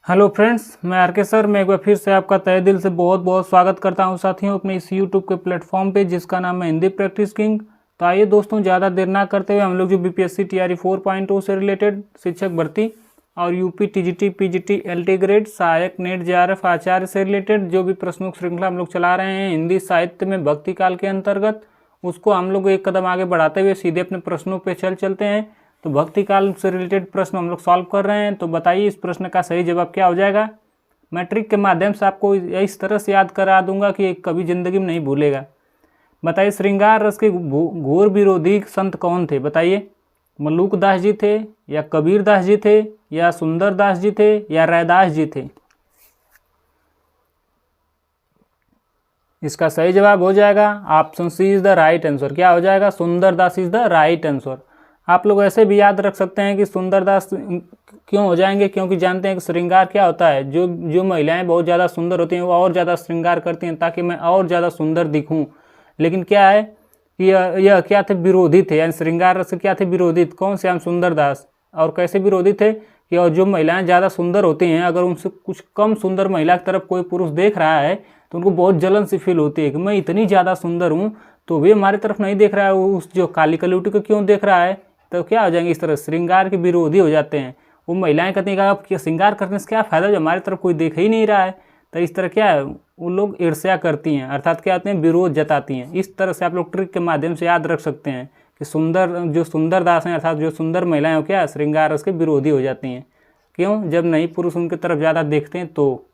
Hello friends, मैं are के sir. मैं एक बार फिर से आपका तहे दिल से बहुत बहुत स्वागत करता हूं साथियों अपने इस यूट्यूब के प्लेटफॉर्म पे जिसका नाम है हिंदी प्रैक्टिस किंग। तो आइए दोस्तों, ज़्यादा देर ना करते हुए हम लोग जो बीपीएससी टीआरई 4.0 से रिलेटेड शिक्षक भर्ती और UP TGT PGT LT grade सहायक नेट जेआरएफ आचार्य से रिलेटेड जो भी प्रश्नों की श्रृंखला हम लोग चला रहे हैं हिंदी साहित्य में भक्ति काल के अंतर्गत, उसको हम लोग एक कदम आगे बढ़ाते हुए सीधे अपने प्रश्नों पर चलते हैं। तो भक्ति काल से रिलेटेड प्रश्न हम लोग सॉल्व कर रहे हैं। तो बताइए इस प्रश्न का सही जवाब क्या हो जाएगा। मैं ट्रिक के माध्यम से आपको इस तरह से याद करा दूंगा कि कभी जिंदगी में नहीं भूलेगा। बताइए श्रृंगार रस के घोर विरोधी संत कौन थे। बताइए, मलूक दास जी थे या कबीर दास जी थे या सुंदर दास जी थे या रैदास जी थे। इसका सही जवाब हो जाएगा option C is the right answer. क्या हो जाएगा? Sundar Das is the right answer. आप लोग ऐसे भी याद रख सकते हैं कि सुंदरदास क्यों हो जाएंगे, क्योंकि जानते हैं कि श्रृंगार क्या होता है। जो महिलाएं बहुत ज़्यादा सुंदर होती हैं वो और ज़्यादा श्रृंगार करती हैं ताकि मैं और ज़्यादा सुंदर दिखूं। लेकिन क्या है कि यह क्या थे? विरोधी थे, यानी श्रृंगार से क्या थे? विरोधी। कौन से? हम सुंदरदास। और कैसे विरोधी थे कि और जो महिलाएं ज़्यादा सुंदर होती हैं अगर उनसे कुछ कम सुंदर महिला की तरफ कोई पुरुष देख रहा है तो उनको बहुत जलन सी फील होती है कि मैं इतनी ज़्यादा सुंदर हूँ तो वे हमारी तरफ नहीं देख रहा है, उस जो काली कलौटी को क्यों देख रहा है। तो क्या हो जाएंगे? इस तरह श्रृंगार के विरोधी हो जाते हैं। वो महिलाएं कहती हैं कि आप श्रृंगार करने से क्या फ़ायदा जो हमारी तरफ कोई देख ही नहीं रहा है। तो इस तरह क्या है, वो लोग ईर्ष्या करती हैं, अर्थात क्या होते हैं? विरोध जताती हैं। इस तरह से आप लोग ट्रिक के माध्यम से याद रख सकते हैं कि जो सुंदर दास हैं अर्थात जो सुंदर महिलाएं हो क्या श्रृंगार रस के विरोधी हो जाती हैं। क्यों? जब नहीं पुरुष उनकी तरफ ज़्यादा देखते हैं। तो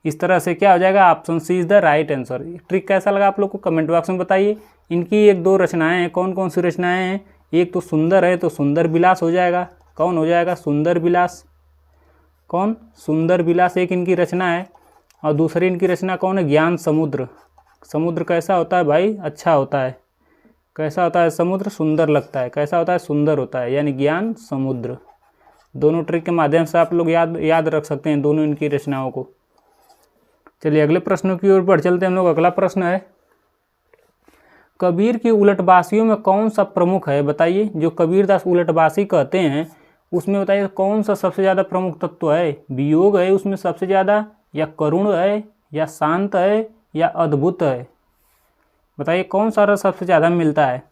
इस तरह से क्या हो जाएगा? Option C is the right answer. Trick कैसा लगा आप लोग को कमेंट बॉक्स में बताइए। इनकी एक दो रचनाएँ हैं। कौन कौन सी रचनाएँ हैं? एक तो सुंदर है तो सुंदर विलास हो जाएगा। कौन हो जाएगा? सुंदर विलास। कौन? सुंदर विलास एक इनकी रचना है। और दूसरी इनकी रचना कौन है? ज्ञान समुद्र। समुद्र कैसा होता है भाई? अच्छा होता है। कैसा होता है समुद्र? सुंदर लगता है। कैसा होता है? सुंदर होता है, यानी ज्ञान समुद्र। दोनों ट्रिक के माध्यम से आप लोग याद रख सकते हैं दोनों इनकी रचनाओं को। चलिए अगले प्रश्नों की ओर बढ़ चलते हैं हम लोग। अगला प्रश्न है, कबीर की उलटबासियों में कौन सा प्रमुख है। बताइए, जो कबीरदास उलटबासी कहते हैं उसमें बताइए कौन सा सबसे ज़्यादा प्रमुख तत्व है। वियोग है उसमें सबसे ज़्यादा, या करुण है, या शांत है, या अद्भुत है। बताइए कौन सा रस सबसे ज़्यादा मिलता है।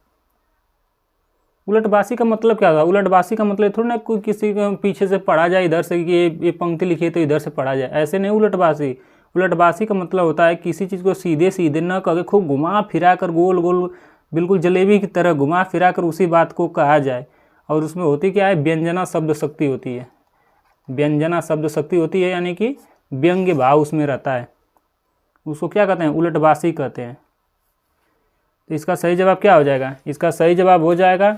उलटबासी का मतलब क्या होगा? उलटबासी का मतलब थोड़ा ना कोई किसी के पीछे से पढ़ा जाए इधर से कि ये पंक्ति लिखी है तो इधर से पढ़ा जाए, ऐसे नहीं उलटबासी। उलटबासी का मतलब होता है किसी चीज़ को सीधे सीधे न कह के खूब घुमा फिरा कर गोल गोल बिल्कुल जलेबी की तरह घुमा फिरा कर उसी बात को कहा जाए। और उसमें होती क्या है? व्यंजना शब्द शक्ति होती है। व्यंजना शब्द शक्ति होती है, यानी कि व्यंग्य भाव उसमें रहता है। उसको क्या कहते हैं? उलटबासी कहते हैं। तो इसका सही जवाब क्या हो जाएगा? इसका सही जवाब हो जाएगा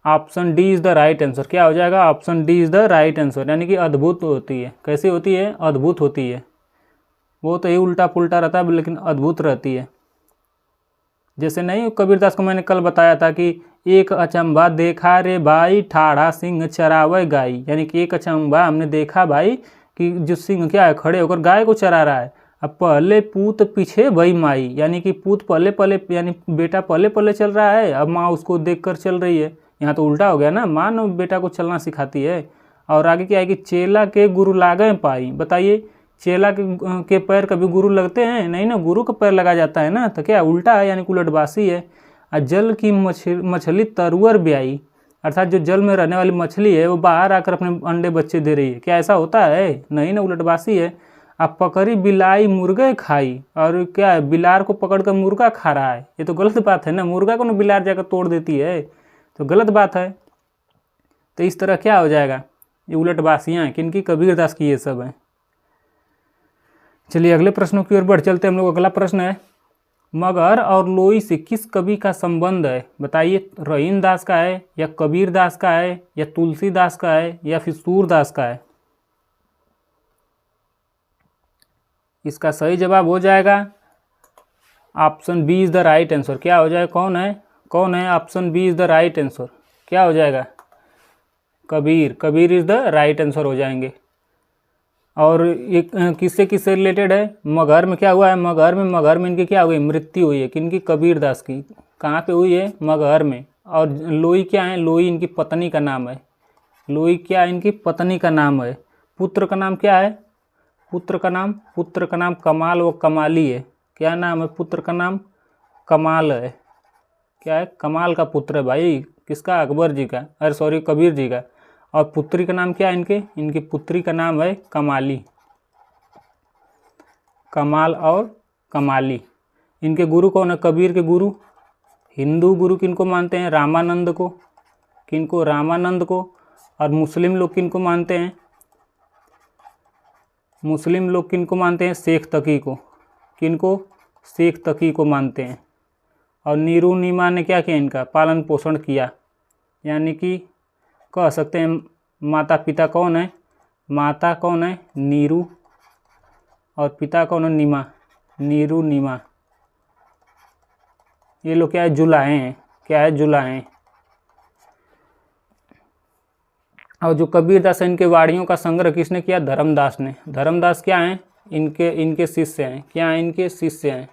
option D is the right answer. क्या हो जाएगा? Option D is the right answer, यानी कि अद्भुत होती है। कैसी होती है? अद्भुत होती है। वो तो ये उल्टा पुल्टा रहता है लेकिन अद्भुत रहती है। जैसे नहीं कबीरदास को मैंने कल बताया था कि एक अचंभा देखा रे भाई ठाड़ा सिंह चरावे गाय, यानी कि एक अचंभा हमने देखा भाई कि जो सिंह क्या है खड़े होकर गाय को चरा रहा है। अब पहले पूत पीछे भई माई, यानी कि पूत पहले पहले यानी बेटा पहले पहले चल रहा है, अब माँ उसको देखकर चल रही है। यहाँ तो उल्टा हो गया ना, माँ ने बेटा को चलना सिखाती है। और आगे क्या है कि चेला के गुरु लागे पाई। बताइए चेला के पैर कभी गुरु लगते हैं? नहीं ना, गुरु का पैर लगा जाता है ना। तो क्या उल्टा है, यानी उलटबासी है। और जल की मछली तरुअर ब्याई, अर्थात जो जल में रहने वाली मछली है वो बाहर आकर अपने अंडे बच्चे दे रही है। क्या ऐसा होता है? नहीं ना, उलटबासी है। अब पकड़ी बिलाई मुर्गे खाई, और क्या है? बिलार को पकड़कर मुर्गा खा रहा है। ये तो गलत बात है ना, मुर्गा को ना बिलार जाकर तोड़ देती है, तो गलत बात है। तो इस तरह क्या हो जाएगा? ये उलटबासियाँ हैं किनकी? कबीरदास की ये सब हैं। चलिए अगले प्रश्नों की ओर बढ़ चलते हैं हम लोग। अगला प्रश्न है, मगहर और लोई से किस कवि का संबंध है। बताइए रहीम दास का है, या कबीर दास का है, या तुलसीदास का है, या फिर सूरदास का है। इसका सही जवाब हो जाएगा option B is the right answer. क्या हो जाएगा? कौन है? Option B is the right answer. क्या हो जाएगा? Kabir is the right answer हो जाएंगे। और ये किससे रिलेटेड है? मगहर में क्या हुआ है? मगहर में इनकी क्या हुई? मृत्यु हुई है। किनकी? कबीरदास की। कहाँ पे हुई है? मगहर में। और लोई क्या है? लोई इनकी पत्नी का नाम है। लोई क्या? इनकी पत्नी का नाम है। पुत्र का नाम क्या है? पुत्र का नाम कमाल व कमाली है। क्या नाम है? पुत्र का नाम कमाल है। क्या है? कमाल का पुत्र है भाई। किसका? अकबर जी का, अरे सॉरी कबीर जी का। और पुत्री का नाम क्या है इनके? इनकी पुत्री का नाम है कमाली। कमाल और कमाली। इनके गुरु कौन है? कबीर के गुरु। हिंदू गुरु किनको मानते हैं? रामानंद को। किनको? रामानंद को। और मुस्लिम लोग किनको मानते हैं? मुस्लिम लोग किनको मानते हैं? शेख तकी को। किनको? शेख तकी को मानते हैं। और नीरू नीमा ने क्या किया? इनका पालन पोषण किया। यानी कि कह सकते हैं माता पिता कौन है? माता कौन है? नीरू। और पिता कौन है? नीमा। नीरू नीमा। ये लोग क्या है? जुलाहे हैं। क्या है? जुलाहे हैं। और जो कबीरदास है इनके वाणियों का संग्रह किसने किया? धर्मदास ने। धर्मदास क्या हैं? इनके शिष्य हैं। क्या हैं? इनके शिष्य हैं।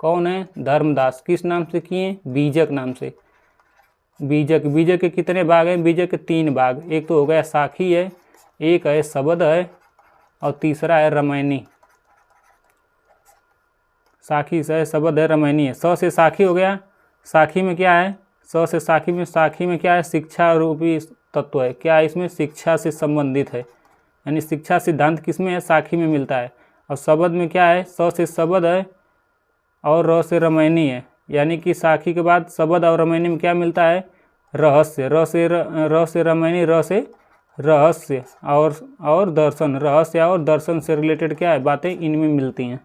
कौन है? धर्मदास। किस नाम से किए? बीजक नाम से। बीजक। बीजक के कितने भाग हैं? बीजक के 3 भाग। एक तो हो गया साखी है, एक है शबद है, और तीसरा है रामायणी। साखी से शबद है, रामायणी है। स से साखी हो गया। साखी में क्या है? स से साखी में क्या है? शिक्षा रूपी तत्व है। क्या है? इसमें शिक्षा से संबंधित है। यानी शिक्षा सिद्धांत किस में है? साखी में मिलता है। और शबद में क्या है? स से शबद है और र से रामायणी है। यानी कि साखी के बाद शबद और रामायणी में क्या मिलता है? रहस्य। र से रामायणी, र से रहस्य और दर्शन। रहस्य और दर्शन से रिलेटेड क्या है? बातें इनमें मिलती हैं।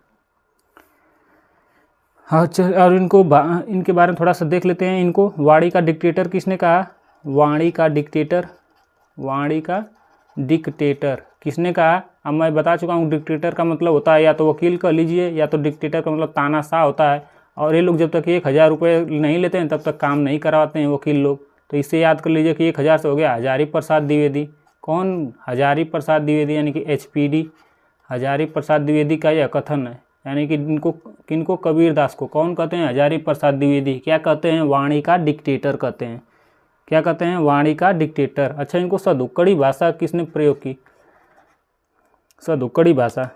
हाँ और इनके बारे में थोड़ा सा देख लेते हैं। इनको वाणी का डिक्टेटर किसने कहा? वाणी का डिक्टेटर किसने कहा? अब मैं बता चुका हूँ डिक्टेटर का मतलब होता है या तो वकील कह लीजिए, या तो डिक्टेटर का मतलब तानाशाह होता है। और ये लोग जब तक 1000 रुपये नहीं लेते हैं तब तक काम नहीं करवाते हैं वकील लोग। तो इससे याद कर लीजिए कि 1000 से हो गया हजारी प्रसाद द्विवेदी। कौन? हजारी प्रसाद द्विवेदी, यानी कि HPD। हजारी प्रसाद द्विवेदी का यह कथन है। यानी कि किनको? कबीरदास को कौन कहते हैं? हजारी प्रसाद द्विवेदी। क्या कहते हैं? वाणी का डिक्टेटर कहते हैं। क्या कहते हैं? वाणी का डिक्टेटर। अच्छा, इनको सदुक्कड़ी भाषा किसने प्रयोग की? सदुक्कड़ी भाषा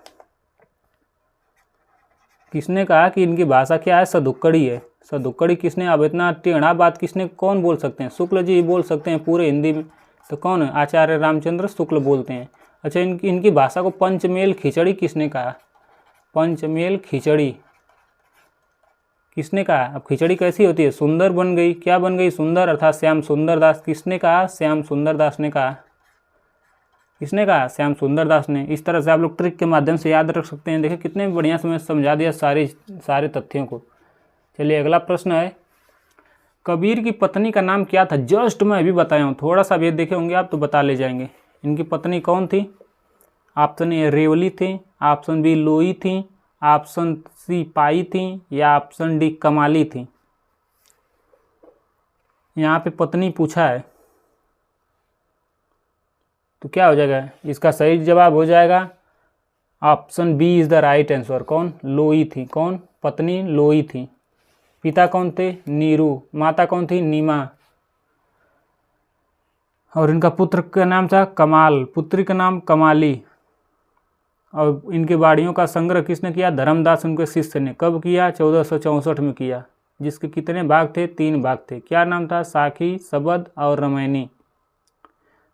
किसने कहा कि इनकी भाषा क्या है? सदुक्कड़ी है। सदुक्कड़ी किसने? अब इतना टेढ़ा बात किसने, कौन बोल सकते हैं? शुक्ल जी बोल सकते हैं पूरे हिंदी में। तो कौन है? आचार्य रामचंद्र शुक्ल बोलते हैं। अच्छा, इनकी भाषा को पंचमेल खिचड़ी किसने कहा? पंचमेल खिचड़ी किसने कहा? अब खिचड़ी कैसी होती है? सुंदर बन गई। क्या बन गई? सुंदर, अर्थात श्याम सुंदर दास। किसने कहा? श्याम सुंदर दास ने कहा। किसने कहा? श्याम सुंदर दास ने। इस तरह से आप लोग ट्रिक के माध्यम से याद रख सकते हैं। देखिए कितने बढ़िया से मैं समझा दिया सारे तथ्यों को। चलिए अगला प्रश्न है, कबीर की पत्नी का नाम क्या था? जस्ट मैं अभी बताया हूँ, थोड़ा सा भी देखे होंगे आप तो बता ले जाएंगे। इनकी पत्नी कौन थी? ऑप्शन ए रेवली थी, ऑप्शन बी लोई थी, ऑप्शन सी पाई थी, या ऑप्शन डी कमाली थी। यहाँ पे पत्नी पूछा है तो क्या हो जाएगा? इसका सही जवाब हो जाएगा option B is the right answer. कौन? लोई थी। कौन? पत्नी लोई थी। पिता कौन थे? नीरू। माता कौन थी? नीमा। और इनका पुत्र का नाम था कमाल, पुत्री का नाम कमाली। और इनके वाणियों का संग्रह किसने किया? धर्मदास उनके शिष्य ने। कब किया? 1464 में किया। जिसके कितने भाग थे? 3 भाग थे। क्या नाम था? साखी, शबद और रामायणी।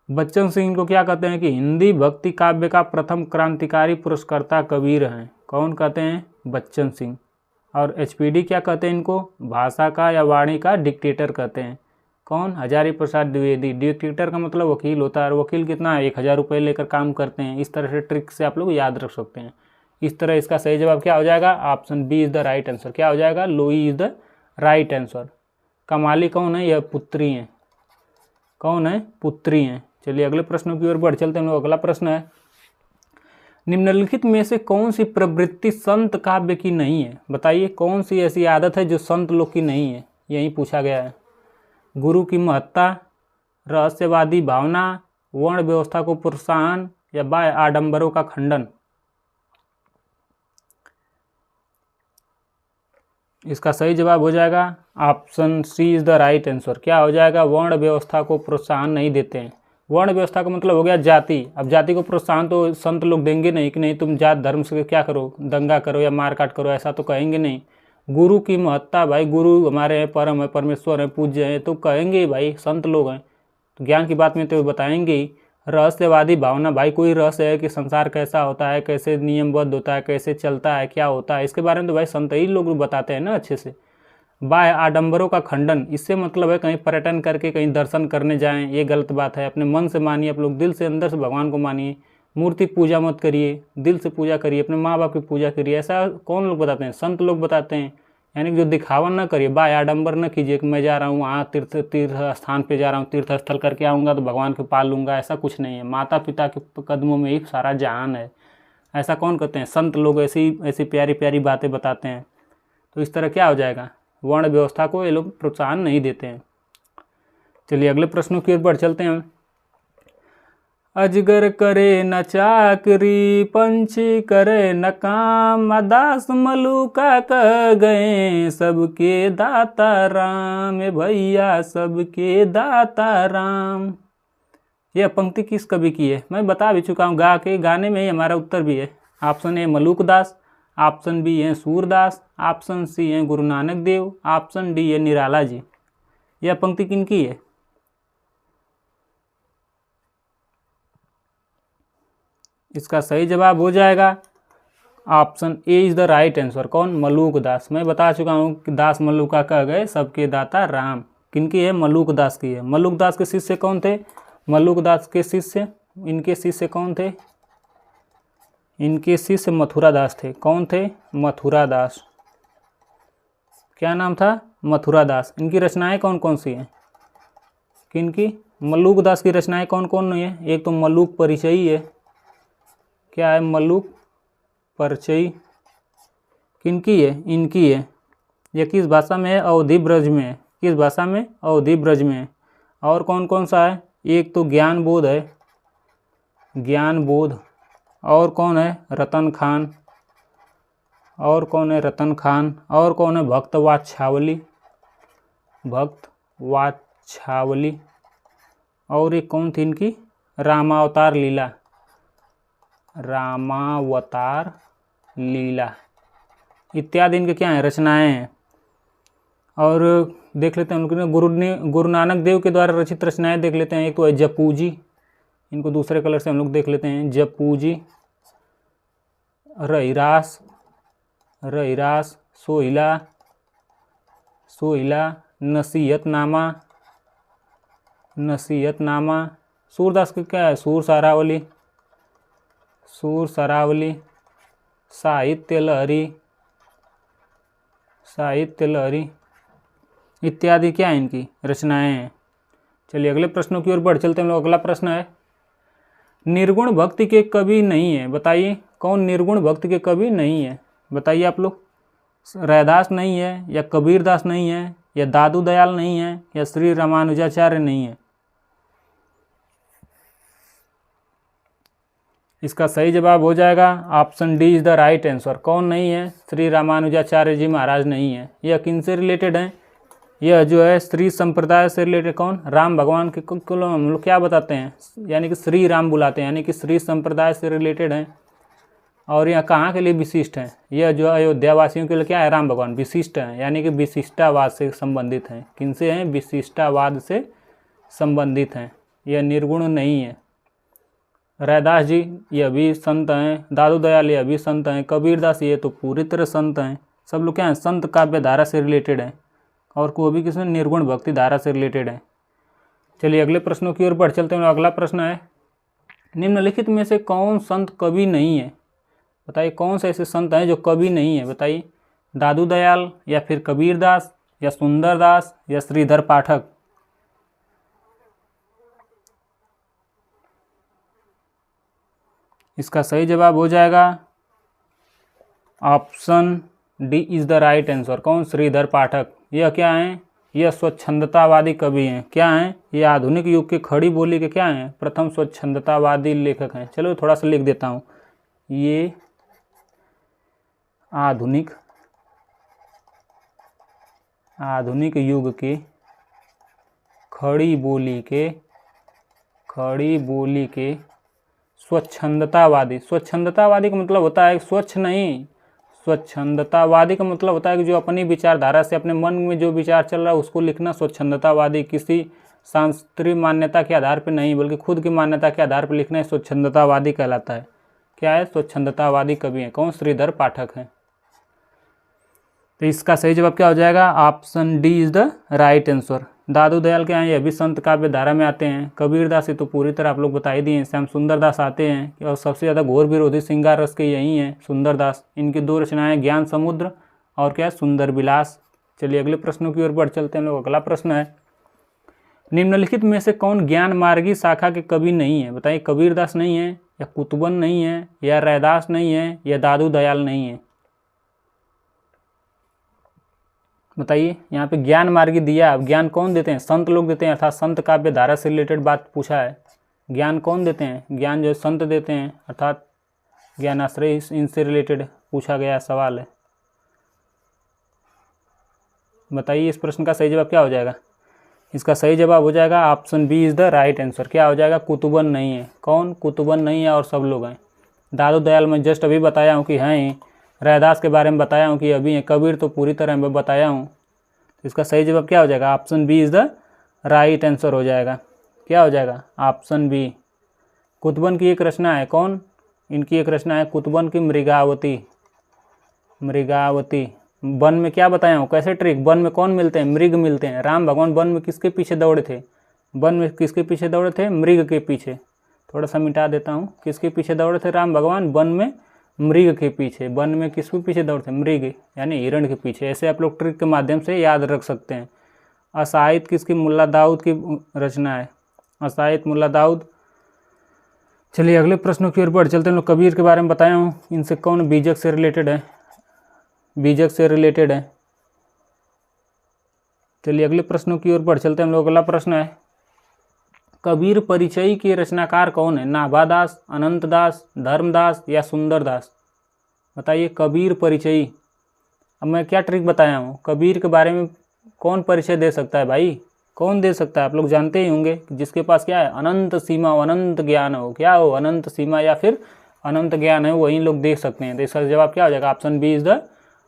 बच्चन सिंह को क्या कहते हैं कि हिंदी भक्ति काव्य का प्रथम क्रांतिकारी पुरस्कर्ता कबीर हैं। कौन कहते हैं? बच्चन सिंह। और HPD क्या कहते हैं इनको? भाषा का या वाणी का डिक्टेटर कहते हैं। कौन? हजारी प्रसाद द्विवेदी। डिक्टेटर का मतलब वकील होता है, और वकील कितना? 1000 रुपये लेकर काम करते हैं। इस तरह से ट्रिक से आप लोग याद रख सकते हैं। इस तरह इसका सही जवाब क्या हो जाएगा? Option B is the right answer. क्या हो जाएगा? लोई इज द राइट आंसर। कमाली कौन है? यह पुत्री हैं। कौन है? पुत्री हैं। चलिए अगले प्रश्नों की ओर बढ़ चलते हैं। अगला प्रश्न है, निम्नलिखित में से कौन सी प्रवृत्ति संत काव्य की नहीं है? बताइए कौन सी ऐसी आदत है जो संत लोग की नहीं है? यही पूछा गया है। गुरु की महत्ता, रहस्यवादी भावना, वर्ण व्यवस्था को प्रोत्साहन, या बाह्य आडंबरों का खंडन। इसका सही जवाब हो जाएगा option C is the right answer. क्या हो जाएगा? वर्ण व्यवस्था को प्रोत्साहन नहीं देते हैं। वर्ण व्यवस्था का मतलब हो गया जाति। अब जाति को प्रोत्साहन तो संत लोग देंगे नहीं कि नहीं तुम जात धर्म से क्या करो, दंगा करो या मारकाट करो, ऐसा तो कहेंगे नहीं। गुरु की महत्ता भाई, गुरु हमारे हैं, परम है, परमेश्वर है, पूज्य हैं, तो कहेंगे ही भाई, संत लोग हैं तो ज्ञान की बात में तो बताएंगे ही। रहस्यवादी भावना भाई, कोई रहस्य है कि संसार कैसा होता है, कैसे नियमबद्ध होता है, कैसे चलता है, क्या होता है, इसके बारे में तो भाई संत ही लोग बताते हैं ना अच्छे से। बाह्य आडंबरों का खंडन, इससे मतलब है कहीं पर्यटन करके कहीं दर्शन करने जाएं, ये गलत बात है। अपने मन से मानिए, आप लोग दिल से अंदर से भगवान को मानिए। मूर्ति पूजा मत करिए, दिल से पूजा करिए, अपने माँ बाप की पूजा करिए। ऐसा कौन लोग बताते हैं? संत लोग बताते हैं। यानी कि जो दिखावा न करिए, बाह्य आडंबर न कीजिए कि मैं जा रहा हूँ वहाँ तीर्थ स्थान पे जा रहा हूँ, तीर्थ स्थल करके आऊँगा तो भगवान को पा लूँगा, ऐसा कुछ नहीं है। माता पिता के कदमों में ही सारा जहान है, ऐसा कौन कहते हैं? संत लोग ऐसी ऐसी प्यारी प्यारी बातें बताते हैं। तो इस तरह क्या हो जाएगा, वर्ण व्यवस्था को ये लोग प्रोत्साहन नहीं देते हैं। चलिए अगले प्रश्नों की ओर बढ़ चलते हैं। अजगर करे न चाकरी, पंछी करे न काम, दास मलुका कह गए सबके दाता राम। भैया सबके दाता राम। यह पंक्ति किस कवि की है? मैं बता भी चुका हूँ, गाने में ही हमारा उत्तर भी है। Option A Malukdas, option B है सूरदास, ऑप्शन सी है गुरु नानक देव, ऑप्शन डी है निराला जी। यह पंक्ति किनकी है? इसका सही जवाब हो जाएगा option A is the right answer. कौन? मलुकदास। मैं बता चुका हूँ कि दास मलुका कह गए सबके दाता राम। किनकी है? मलुकदास की है। मलुकदास के शिष्य कौन थे? मलुकदास के शिष्य, इनके शिष्य कौन थे? इनके शिष्य मथुरादास थे। कौन थे? मथुरादास। क्या नाम था? मथुरादास। इनकी रचनाएं कौन कौन सी हैं? किनकी? मलुकदास की रचनाएं कौन कौन है? एक तो मलुक परिचयी है। क्या है? मलुक परिचयी। किनकी है? इनकी है। यह किस भाषा में है? अवधी ब्रज में है। किस भाषा में? अवधी ब्रज में है। और कौन कौन सा है? एक तो ज्ञान बोध है, ज्ञान बोध। और कौन है? रतन खान। और कौन है? रतन खान। और कौन है? भक्त वात्सावली, भक्त वात्सावली। और एक कौन थी इनकी? रामावतार लीला, रामावतार लीला इत्यादि इनके क्या हैं? रचनाएं हैं। और देख लेते हैं उनके गुरु नानक देव के द्वारा रचित रचनाएं देख लेते हैं। एक तो है जपूजी, इनको दूसरे कलर से हम लोग देख लेते हैं। जपूजी, रहीरास, रहीरास, सोहिला, सोहिला, नसीहतनामा, नसीहतनामा। सूरदास के क्या है? सूर सारावली, सूर सरावली, साहित्य लहरी, साहित्य लहरी इत्यादि क्या है? इनकी रचनाएं हैं। चलिए अगले प्रश्नों की ओर बढ़ चलते हैं। अगला प्रश्न है, निर्गुण भक्ति के कवि नहीं है। बताइए कौन निर्गुण भक्ति के कवि नहीं है? बताइए आप लोग। रैदास नहीं है, या कबीरदास नहीं है, या दादू दयाल नहीं है, या श्री रामानुजाचार्य नहीं है। इसका सही जवाब हो जाएगा option D is the right answer. कौन नहीं है? श्री रामानुजाचार्य जी महाराज नहीं है। यह किन से रिलेटेड है? यह जो है श्री संप्रदाय से रिलेटेड। कौन? राम भगवान के को हम लोग क्या बताते हैं? यानी कि श्री राम बुलाते हैं, यानी कि श्री संप्रदाय से रिलेटेड हैं। और यह कहाँ के लिए विशिष्ट हैं? यह जो अयोध्या वासियों के लिए क्या है? राम भगवान विशिष्ट हैं, यानी कि विशिष्टावाद से संबंधित हैं। किनसे हैं? विशिष्टावाद से संबंधित हैं। यह निर्गुण नहीं है। रैदास जी यह भी संत हैं, दादू दयाल यह भी संत हैं, कबीरदास ये तो पूरी तरह संत हैं। सब लोग क्या हैं? संत काव्य धारा से रिलेटेड हैं। और को भी किसमें? निर्गुण भक्ति धारा से रिलेटेड है। चलिए अगले प्रश्नों की ओर बढ़ चलते हैं। अगला प्रश्न है, निम्नलिखित में से कौन संत कवि नहीं है? बताइए कौन से ऐसे संत हैं जो कवि नहीं है? बताइए। दादू दयाल, या फिर कबीरदास, या सुंदरदास, या श्रीधर पाठक। इसका सही जवाब हो जाएगा option D is the right answer. कौन? श्रीधर पाठक। यह क्या हैं? यह स्वच्छंदतावादी कवि हैं। क्या हैं? ये आधुनिक युग के खड़ी बोली के क्या हैं? प्रथम स्वच्छंदतावादी लेखक हैं। चलो थोड़ा सा लिख देता हूँ। ये आधुनिक युग के खड़ी बोली के स्वच्छंदतावादी। स्वच्छंदतावादी का मतलब होता है स्वच्छ नहीं, स्वच्छंदतावादी का मतलब होता है कि जो अपनी विचारधारा से, अपने मन में जो विचार चल रहा है उसको लिखना स्वच्छंदतावादी। किसी शास्त्रीय मान्यता के आधार पर नहीं बल्कि खुद की मान्यता के आधार पर लिखना स्वच्छंदतावादी कहलाता है। क्या है? स्वच्छंदतावादी कवि हैं। कौन? श्रीधर पाठक हैं। तो इसका सही जवाब क्या हो जाएगा? Option D is the right answer. Dadu Dayal के यहाँ ये भी संत काव्य धारा में आते हैं। कबीरदास ये तो पूरी तरह आप लोग बता ही दिए हैं। श्याम सुंदर दास आते हैं और सबसे ज़्यादा घोर विरोधी श्रृंगार रस के यही हैं सुंदरदास। इनकी दो रचनाएं ज्ञान समुद्र और क्या है? सुंदर विलास। चलिए अगले प्रश्नों की ओर बढ़ चलते हैं लोग। अगला प्रश्न है, निम्नलिखित में से कौन ज्ञान मार्गी शाखा के कवि नहीं है? बताइए, कबीरदास नहीं है, या कुतुबन नहीं है, या रैदास नहीं है, या दादू दयाल नहीं है? बताइए। यहाँ पे ज्ञान मार्गी दिया। अब ज्ञान कौन देते हैं? संत लोग देते हैं, अर्थात संत काव्य धारा से रिलेटेड बात पूछा है। ज्ञान कौन देते हैं? ज्ञान जो संत देते हैं, अर्थात ज्ञानाश्रय, इनसे रिलेटेड पूछा गया सवाल है। बताइए इस प्रश्न का सही जवाब क्या हो जाएगा? इसका सही जवाब हो जाएगा option B is the right answer. क्या हो जाएगा? कुतुबन नहीं है। कौन? कुतुबन नहीं है और सब लोग हैं। दादू दयाल मैं जस्ट अभी बताया हूँ कि हैं। रैदास के बारे में बताया हूँ कि अभी है। कबीर तो पूरी तरह मैं बताया हूँ। इसका सही जवाब क्या हो जाएगा? Option B is the right answer हो जाएगा। क्या हो जाएगा? Option B. कुतुबन की एक रचना है। कौन? इनकी एक रचना है कुतुबन की मृगावती। मृगावती। वन में क्या बताया हूँ? कैसे ट्रिक? वन में कौन मिलते हैं? मृग मिलते हैं। राम भगवान वन में किसके पीछे दौड़े थे? वन में किसके पीछे दौड़े थे? मृग के पीछे। थोड़ा सा मिटा देता हूँ। किसके पीछे दौड़े थे राम भगवान? वन में मृग के पीछे। वन में किसके पीछे दौड़े थे? मृग यानी हिरण के पीछे। ऐसे आप लोग ट्रिक के माध्यम से याद रख सकते हैं। असाहित किसकी? मुल्ला दाऊद की रचना है। असाहित मुल्ला दाऊद। चलिए अगले प्रश्नों की ओर बढ़ चलते हैं। लोग कबीर के बारे में बताया हूँ। इनसे कौन बीजक से रिलेटेड है? बीजक से रिलेटेड है। चलिए अगले प्रश्नों की ओर बढ़ चलते हैं हम लोग। अगला प्रश्न है, कबीर परिचय के रचनाकार कौन है? नाभादास, अनंतदास, धर्मदास या सुंदरदास? बताइए। कबीर परिचय। अब मैं क्या ट्रिक बताया हूँ? कबीर के बारे में कौन परिचय दे सकता है भाई? कौन दे सकता है? आप लोग जानते ही होंगे जिसके पास क्या है? अनंत सीमा हो, अनंत ज्ञान हो। क्या हो? अनंत सीमा या फिर अनंत ज्ञान है, वही लोग देख सकते हैं। तो इसका जवाब क्या हो जाएगा? Option B is the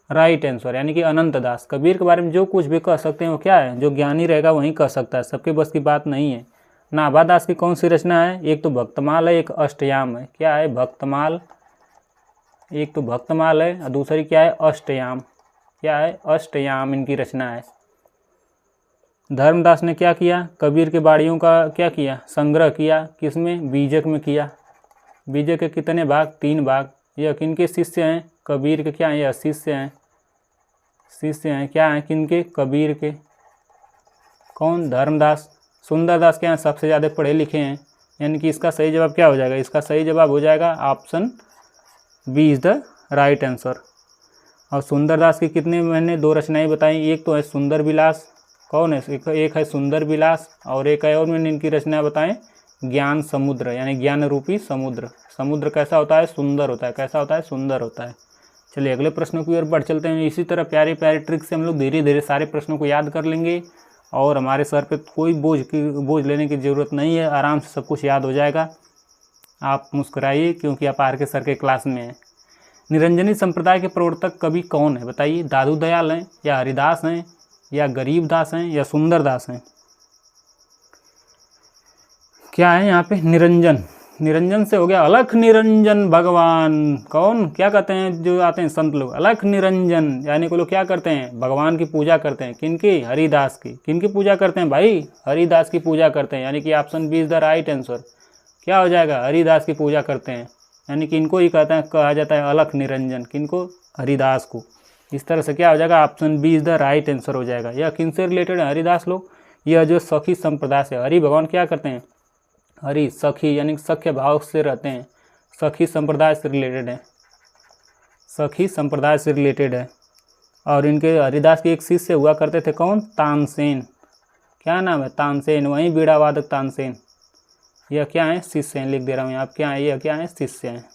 right answer, यानी कि अनंत दास। कबीर के बारे में जो कुछ भी कह सकते हैं वो क्या है? जो ज्ञानी रहेगा वही कह सकता है, सबके बस की बात नहीं है। नाभादास की कौन सी रचना है? एक तो भक्तमाल है, एक अष्टयाम है। क्या है? भक्तमाल। एक तो भक्तमाल है और दूसरी क्या है? अष्टयाम। क्या है? अष्टयाम इनकी रचना है। धर्मदास ने क्या किया? कबीर के बाड़ियों का क्या किया? संग्रह किया। किसमें? बीजक में किया। बीजक के कितने भाग? 3 भाग। यह किनके शिष्य हैं? कबीर के। क्या है? यह शिष्य हैं। शिष्य हैं। क्या हैं? किनके? कबीर के। कौन? धर्मदास। सुंदरदास के यहाँ सबसे ज़्यादा पढ़े लिखे हैं, यानी कि इसका सही जवाब क्या हो जाएगा? इसका सही जवाब हो जाएगा option B is the right answer. और सुंदरदास की कितने मैंने 2 रचनाएं बताई। एक तो है सुंदर विलास। कौन है? एक है सुंदर विलास और एक है और मैंने इनकी रचना बताएं ज्ञान समुद्र, यानी ज्ञान रूपी समुद्र। समुद्र कैसा होता है? सुंदर होता है। कैसा होता है? सुंदर होता है। चलिए अगले प्रश्नों की ओर बढ़ चलते हैं। इसी तरह प्यारे प्यारे ट्रिक से हम लोग धीरे धीरे सारे प्रश्नों को याद कर लेंगे और हमारे सर पे कोई बोझ लेने की ज़रूरत नहीं है। आराम से सब कुछ याद हो जाएगा। आप मुस्कुराइए क्योंकि आप आर के सर के क्लास में हैं। निरंजनी संप्रदाय के प्रवर्तक कवि कौन है? बताइए। दादू दयाल हैं, या हरिदास हैं, या गरीबदास हैं, या सुंदरदास हैं? क्या है यहाँ पे? निरंजन। निरंजन से हो गया अलख निरंजन भगवान। कौन? क्या कहते हैं जो आते हैं संत लोग? अलख निरंजन, यानी को लोग क्या करते हैं? भगवान की पूजा करते हैं। किनकी? हरिदास की। किनकी पूजा करते हैं भाई? हरिदास की पूजा करते हैं, यानी कि option B is the right answer. क्या हो जाएगा? हरिदास की पूजा करते हैं, यानी कि इनको ही कहता है, कहा जाता है अलख निरंजन। किनको? हरिदास को। इस तरह से क्या हो जाएगा? Option B is the right answer हो जाएगा। यह किन से रिलेटेड है? हरिदास लोग। यह जो सखी संप्रदाय से, हरि भगवान क्या करते हैं? हरि सखी, यानी सख्य भाव से रहते हैं। सखी संप्रदाय से रिलेटेड है। सखी संप्रदाय से रिलेटेड है। और इनके हरिदास के एक शिष्य हुआ करते थे। कौन? तानसेन। क्या नाम है? तानसेन। वहीं बीड़ा वादक तानसेन। यह क्या है? शिष्य हैं। लिख दे रहा हूँ आप। क्या है? यह क्या है? शिष्य हैं।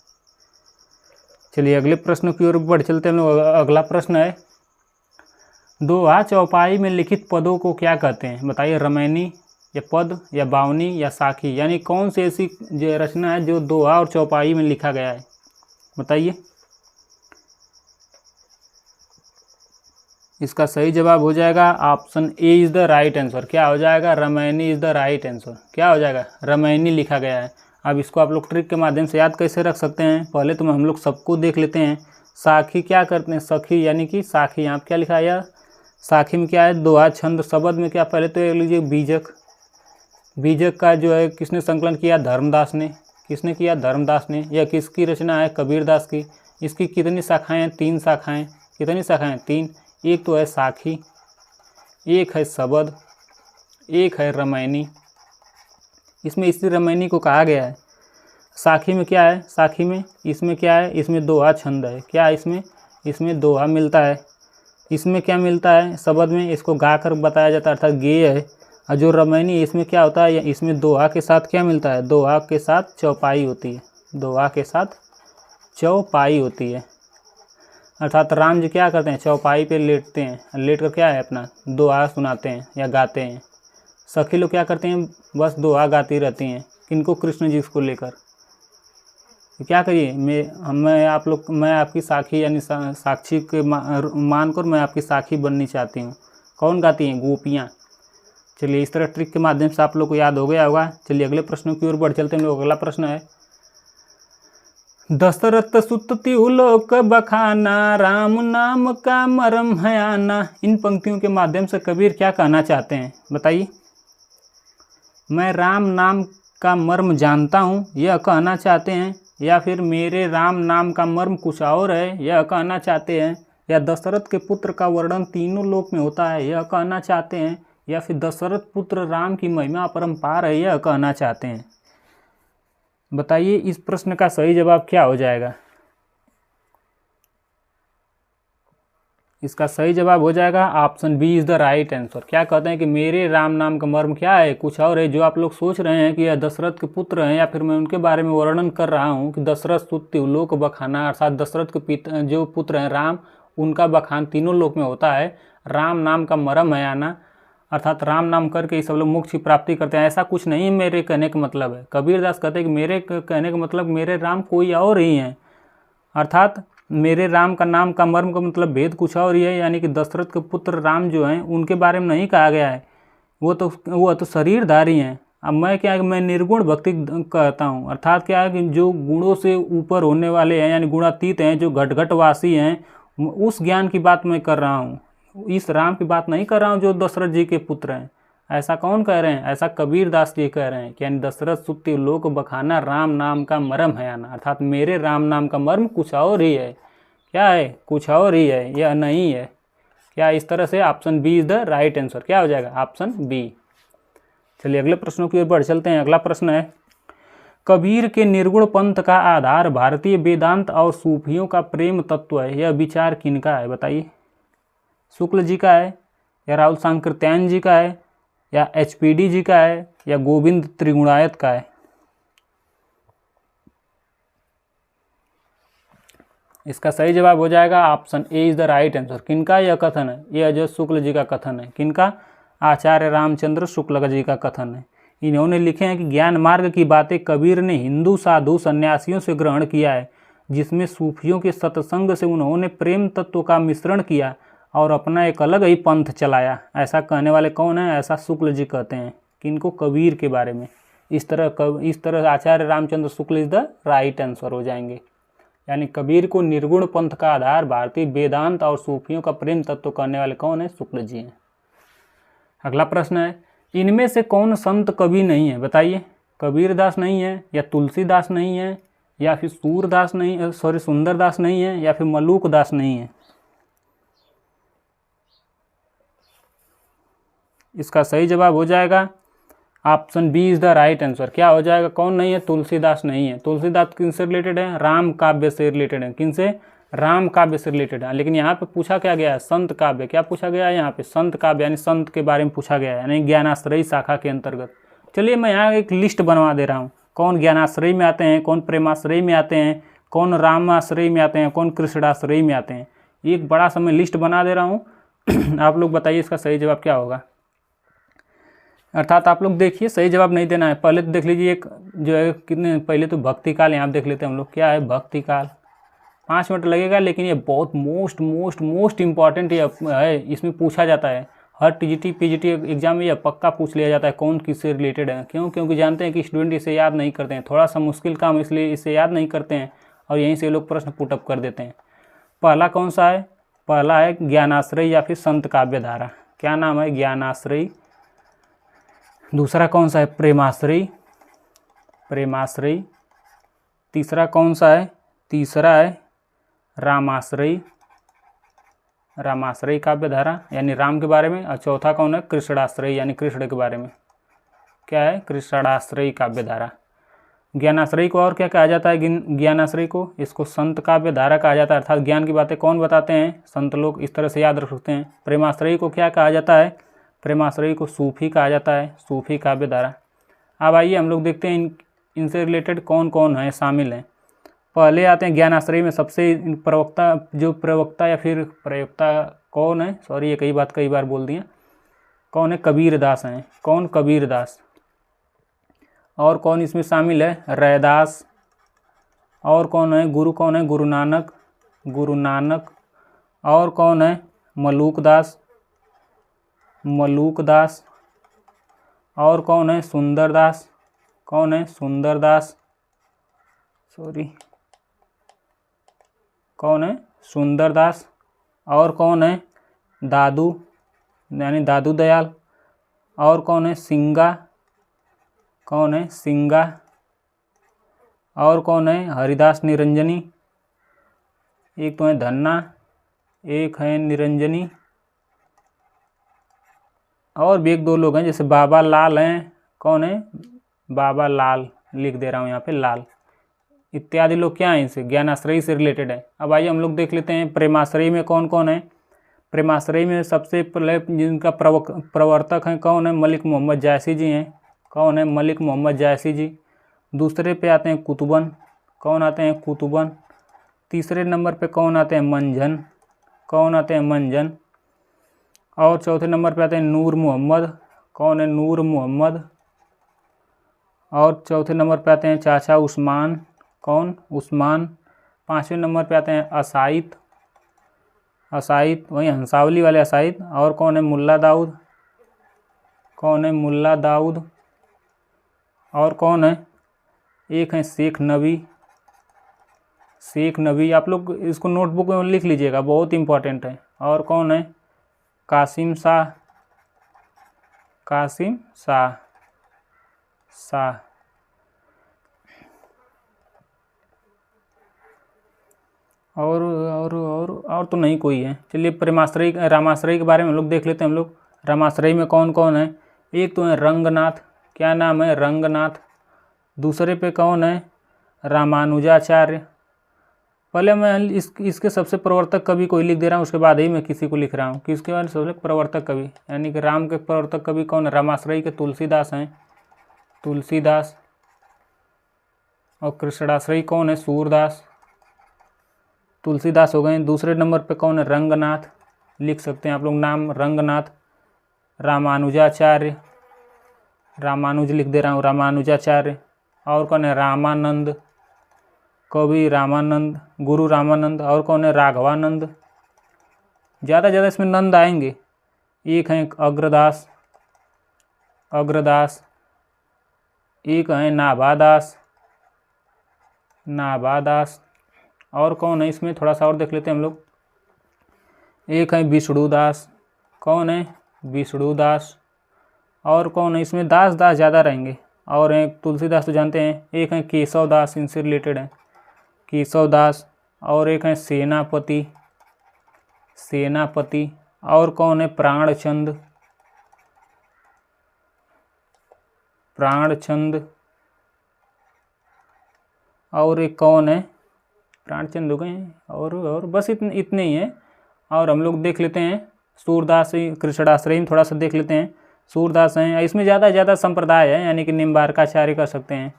चलिए अगले प्रश्न की ओर बढ़ चलते हैं हम लोग। अगला प्रश्न है, दोहा चौपाई में लिखित पदों को क्या कहते हैं? बताइए। रमैनी, या पद या बावनी या साखी, यानी कौन सी ऐसी जो रचना है जो दोहा और चौपाई में लिखा गया है, बताइए। इसका सही जवाब हो जाएगा option A is the right answer. क्या हो जाएगा? रामायणी इज़ द राइट आंसर। क्या हो जाएगा? रामायणी लिखा गया है। अब इसको आप लोग ट्रिक के माध्यम से याद कैसे रख सकते हैं, पहले तो हम लोग सबको देख लेते हैं। साखी क्या करते हैं? सखी यानी कि साखी, यहाँ पर क्या लिखा है? साखी में क्या है? दोहा छंद। शब्द में क्या? पहले तो ये लीजिए बीजक। बीजक का जो है किसने संकलन किया? धर्मदास ने। किसने किया? धर्मदास ने। यह किसकी रचना है? कबीरदास की। इसकी कितनी शाखाएँ हैं? 3 शाखाएँ। कितनी शाखाएँ? 3। एक तो है साखी, एक है शबद, एक है रामायणी। इसमें इसी रामायणी को कहा गया है। साखी में क्या है? साखी में इसमें क्या है? इसमें दोहा छंद है। क्या इसमें दोहा मिलता है। इसमें क्या मिलता है? शबद में इसको गा कर बताया जाता है, अर्थात गेय है। और जो रामायणी इसमें क्या होता है? इसमें दोहा के साथ क्या मिलता है? दोहा के साथ चौपाई होती है। दोहा के साथ चौपाई होती है, अर्थात राम जी क्या करते हैं? चौपाई पे लेटते हैं, लेट कर क्या है अपना दोहा सुनाते हैं या गाते हैं। सखी लोग क्या करते हैं? बस दोहा गाती रहती हैं। किनको? कृष्ण जी को लेकर। क्या करिए, मैं आपकी साखी यानी साक्षी के मानकर मैं आपकी साखी बननी चाहती हूँ। कौन गाती हैं? गोपियाँ। चलिए, इस तरह ट्रिक के माध्यम से आप लोग को याद हो गया होगा। चलिए अगले प्रश्नों की ओर बढ़ चलते हैं। अगला प्रश्न है, दशरथ सुत त्रिलोक बखाना, राम नाम का मरम है आना। इन पंक्तियों के माध्यम से कबीर क्या कहना चाहते हैं, बताइए। मैं राम नाम का मर्म जानता हूँ, यह कहना चाहते हैं, या फिर मेरे राम नाम का मर्म कुछ और है, यह कहना चाहते हैं, या दशरथ के पुत्र का वर्णन तीनों लोक में होता है, यह कहना चाहते हैं, या फिर दशरथ पुत्र राम की महिमा अपरंपार है, यह कहना चाहते हैं। बताइए इस प्रश्न का सही जवाब क्या हो जाएगा। इसका सही जवाब हो जाएगा option B is the right answer. क्या कहते हैं कि मेरे राम नाम का मर्म क्या है? कुछ और है। जो आप लोग सोच रहे हैं कि यह दशरथ के पुत्र हैं, या फिर मैं उनके बारे में वर्णन कर रहा हूँ कि दशरथ सुत त्रिलोक बखाना, अर्थात दशरथ के पिता जो पुत्र हैं राम, उनका बखान तीनों लोक में होता है। राम नाम का मर्म है आना, अर्थात राम नाम करके ये सब लोग मोक्ष की प्राप्ति करते हैं। ऐसा कुछ नहीं मेरे कहने का मतलब है। कबीरदास कहते हैं कि मेरे कहने का मतलब मेरे राम कोई और ही हैं, अर्थात मेरे राम का नाम का मर्म का मतलब भेद कुछ और ही है। यानी कि दशरथ के पुत्र राम जो हैं उनके बारे में नहीं कहा गया है, वो तो शरीरधारी हैं। अब मैं क्या है कि मैं निर्गुण भक्ति कहता हूँ, अर्थात क्या है कि जो गुणों से ऊपर होने वाले हैं, यानी गुणातीत हैं, जो घट घटवासी हैं, उस ज्ञान की बात मैं कर रहा हूँ। इस राम की बात नहीं कर रहा हूँ जो दशरथ जी के पुत्र हैं। ऐसा कौन कह रहे हैं? ऐसा कबीरदास जी कह रहे हैं कि यानी दशरथ सुत त्रिलोक बखाना, राम नाम का मर्म है आना, अर्थात मेरे राम नाम का मर्म कुछ और ही है। क्या है? कुछ और ही है, यह नहीं है। क्या? इस तरह से option B is the right answer. क्या हो जाएगा? Option B. चलिए अगले प्रश्नों की ओर बढ़ चलते हैं। अगला प्रश्न है, कबीर के निर्गुण पंथ का आधार भारतीय वेदांत और सूफियों का प्रेम तत्व है, यह विचार किनका है? बताइए। शुक्ल जी का है, या राहुल सांकृत्यायन जी का है, या एचपीडी जी का है, या गोविंद त्रिगुणायत का है? इसका सही जवाब हो जाएगा option A is the right answer. किनका यह कथन है? यह जो शुक्ल जी का कथन है। किनका? आचार्य रामचंद्र शुक्ल जी का कथन है। इन्होंने लिखे हैं कि ज्ञान मार्ग की बातें कबीर ने हिंदू साधु सन्यासियों से ग्रहण किया है, जिसमें सूफियों के सत्संग से उन्होंने प्रेम तत्व का मिश्रण किया और अपना एक अलग ही पंथ चलाया। ऐसा कहने वाले कौन है? ऐसा शुक्ल जी कहते हैं। किनको? कबीर के बारे में। इस तरह आचार्य Ramchandra Shukla is the right answer हो जाएंगे। यानी कबीर को निर्गुण पंथ का आधार भारतीय वेदांत और सूफियों का प्रेम तत्व कहने वाले कौन है? शुक्ल जी हैं। अगला प्रश्न है, इनमें से कौन संत कवि नहीं है? बताइए। कबीरदास नहीं है, या तुलसीदास नहीं है, या फिर सुंदरदास नहीं है, या फिर मलूकदास नहीं है? इसका सही जवाब हो जाएगा option B is the right answer. क्या हो जाएगा? कौन नहीं है? तुलसीदास नहीं है। तुलसीदास किनसे रिलेटेड है? राम काव्य से रिलेटेड है। किनसे? राम काव्य से रिलेटेड है। लेकिन यहाँ पे पूछा क्या गया है? संत काव्य। क्या पूछा गया है यहाँ पे? संत काव्य, यानी संत के बारे में पूछा गया है, यानी ज्ञानाश्रयी शाखा के अंतर्गत। चलिए मैं यहाँ एक लिस्ट बनवा दे रहा हूँ, कौन ज्ञानाश्रयी में आते हैं, कौन प्रेमाश्रयी में आते हैं, कौन रामाश्रयी में आते हैं, कौन कृष्णाश्रयी में आते हैं। एक बड़ा सा मैं लिस्ट बना दे रहा हूँ। आप लोग बताइए इसका सही जवाब क्या होगा। अर्थात आप लोग देखिए, सही जवाब नहीं देना है। पहले तो देख लीजिए एक जो है कितने, पहले तो भक्ति काल यहाँ देख लेते हैं हम लोग, क्या है भक्ति काल। 5 मिनट लगेगा, लेकिन ये बहुत मोस्ट इम्पॉर्टेंट ये है, इसमें पूछा जाता है हर टीजीटी पीजीटी एग्जाम में, यह पक्का पूछ लिया जाता है कौन किससे रिलेटेड है। क्यों? क्योंकि जानते हैं कि स्टूडेंट इसे याद नहीं करते हैं, थोड़ा सा मुश्किल काम, इसलिए इसे याद नहीं करते हैं और यहीं से लोग प्रश्न पुटअप कर देते हैं। पहला कौन सा है? पहला है ज्ञानाश्रय या फिर संत काव्य धारा। क्या नाम है? ज्ञानाश्रय। दूसरा कौन सा है? प्रेमाश्रय, प्रेमाश्रय। तीसरा कौन सा है? तीसरा है रामाश्रय, रामाश्रय काव्य धारा यानी राम के बारे में। और चौथा कौन है? कृष्णाश्रय यानी कृष्ण के बारे में। क्या है? कृष्णाश्रय काव्य धारा। ज्ञानाश्रय को और क्या कहा जाता है? ज्ञानाश्रय को, इसको संत काव्य धारा कहा जाता है, अर्थात ज्ञान की बातें कौन बताते हैं? संत लोग, इस तरह से याद रख सकते हैं। प्रेमाश्रय को क्या कहा जाता है? प्रेमाश्रय को सूफी कहा जाता है, सूफी काव्य धारा। अब आइए हम लोग देखते हैं इनसे रिलेटेड कौन कौन है शामिल हैं। पहले आते हैं ज्ञानाश्रय में सबसे प्रवक्ता, जो प्रवक्ता या फिर प्रयोक्ता कौन है? सॉरी, ये कई बार बोल दिया। कौन है? कबीरदास हैं। कौन? कबीरदास। और कौन इसमें शामिल है? रैदास। और कौन है? गुरु कौन है? गुरु नानक, गुरु नानक। और कौन है? मलूकदास, मलूकदास। और कौन है? सुंदरदास। कौन है? सुंदरदास। सॉरी, कौन है? सुंदरदास। और कौन है? दादू यानी दादू दयाल। और कौन है? सिंगा। कौन है? सिंगा। और कौन है? हरिदास निरंजनी। एक तो है धन्ना, एक है निरंजनी। और भी एक दो लोग हैं, जैसे बाबा लाल हैं। कौन है? बाबा लाल, लिख दे रहा हूँ यहाँ पे, लाल इत्यादि लोग क्या हैं? इनसे ज्ञानाश्रय से रिलेटेड है। अब आइए हम लोग देख लेते हैं प्रेमाश्रय में कौन कौन है। प्रेमाश्रय में सबसे पहले जिनका प्रवर्तक हैं कौन है? मलिक मोहम्मद जायसी जी हैं। कौन है? मलिक मोहम्मद जायसी जी। दूसरे पे आते हैं कुतुबन। कौन आते हैं? कुतुबन। तीसरे नंबर पे कौन आते हैं? मंझन। कौन आते हैं? मंझन। और चौथे नंबर पे आते हैं नूर मोहम्मद। कौन है? नूर मोहम्मद। और चौथे नंबर पे आते हैं चाचा उस्मान। कौन? उस्मान। पाँचवें नंबर पे आते हैं असाइद, असाइद वही हंसावली वाले असाइद। और कौन है? मुल्ला दाऊद। कौन है? मुल्ला दाऊद। और कौन है? एक है शेख नबी, शेख नबी। आप लोग इसको नोटबुक में लिख लीजिएगा, बहुत इंपॉर्टेंट है। और कौन है? कासिम शाह, कासिम शाह, शाह। और तो नहीं कोई है। चलिए प्रेमाश्रय रामाश्रय के बारे में हम लोग देख लेते हैं। हम लोग रामाश्रय में कौन कौन है? एक तो है रंगनाथ। क्या नाम है? रंगनाथ। दूसरे पे कौन है? रामानुजाचार्य। पहले मैं इसके सबसे प्रवर्तक कवि कोई लिख दे रहा हूँ, उसके बाद ही मैं किसी को लिख रहा हूँ। किसके बाद सबसे प्रवर्तक कवि यानी कि राम के प्रवर्तक कवि कौन है? रामाश्रय के तुलसीदास हैं, तुलसीदास। और कृष्णाश्रय कौन है? सूरदास। तुलसीदास हो गए। दूसरे नंबर पे कौन है? रंगनाथ, लिख सकते हैं आप लोग नाम, रंगनाथ। रामानुजाचार्य, रामानुज लिख दे रहा हूँ, रामानुजाचार्य। और कौन है? रामानंद, कवि रामानंद, गुरु रामानंद। और कौन है? राघवानंद। ज़्यादा इसमें नंद आएंगे। एक हैं अग्रदास, अग्रदास। एक हैं नाभादास, नाभादास। और कौन है इसमें? थोड़ा सा और देख लेते हैं हम लोग। एक है विष्णुदास। कौन है? विष्णुदास। और कौन है इसमें? दास ज़्यादा रहेंगे। और एक तुलसीदास तो जानते हैं। एक है केशवदास, इनसे रिलेटेड है, केशवदास। और एक है सेनापति, सेनापति। और कौन है? प्राणचंद, प्राणचंद। और एक कौन है? प्राणचंद हो गए हैं। और बस इतने ही हैं। और हम लोग देख लेते हैं सूरदास, कृष्णाश्रय में थोड़ा सा देख लेते हैं। सूरदास हैं, इसमें ज़्यादा संप्रदाय है, यानी कि निम्बारकाचार्य कर सकते हैं,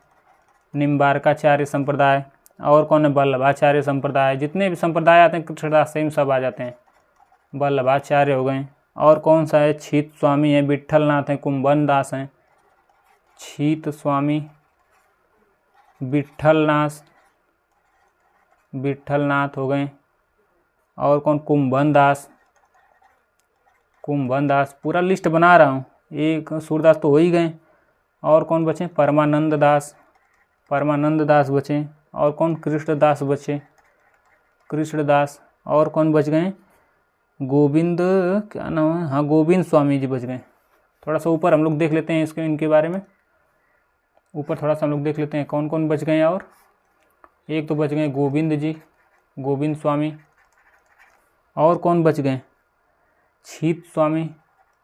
निम्बारकाचार्य संप्रदाय। और कौन है? वल्लभाचार्य संप्रदाय। जितने भी संप्रदाय आते हैं कृष्णदास में सब आ जाते हैं। वल्लभाचार्य हो गए, और कौन सा है, छीत स्वामी है, विट्ठल नाथ है, कुंभन दास हैं, छीत स्वामी, विट्ठल नाथ हो गए, और कौन, कुंभन दास, पूरा लिस्ट बना रहा हूँ। एक सूरदास तो हो ही गए, और कौन बचे, परमानंद दास बचे, और कौन, कृष्णदास बचे, और कौन बच गए, गोविंद, क्या नाम है, हाँ गोविंद स्वामी जी बच गए। थोड़ा सा ऊपर हम लोग देख लेते हैं इनके बारे में, ऊपर थोड़ा सा हम लोग देख लेते हैं कौन कौन बच गए हैं। और एक तो बच गए गोविंद स्वामी, और कौन बच गए, छीत स्वामी,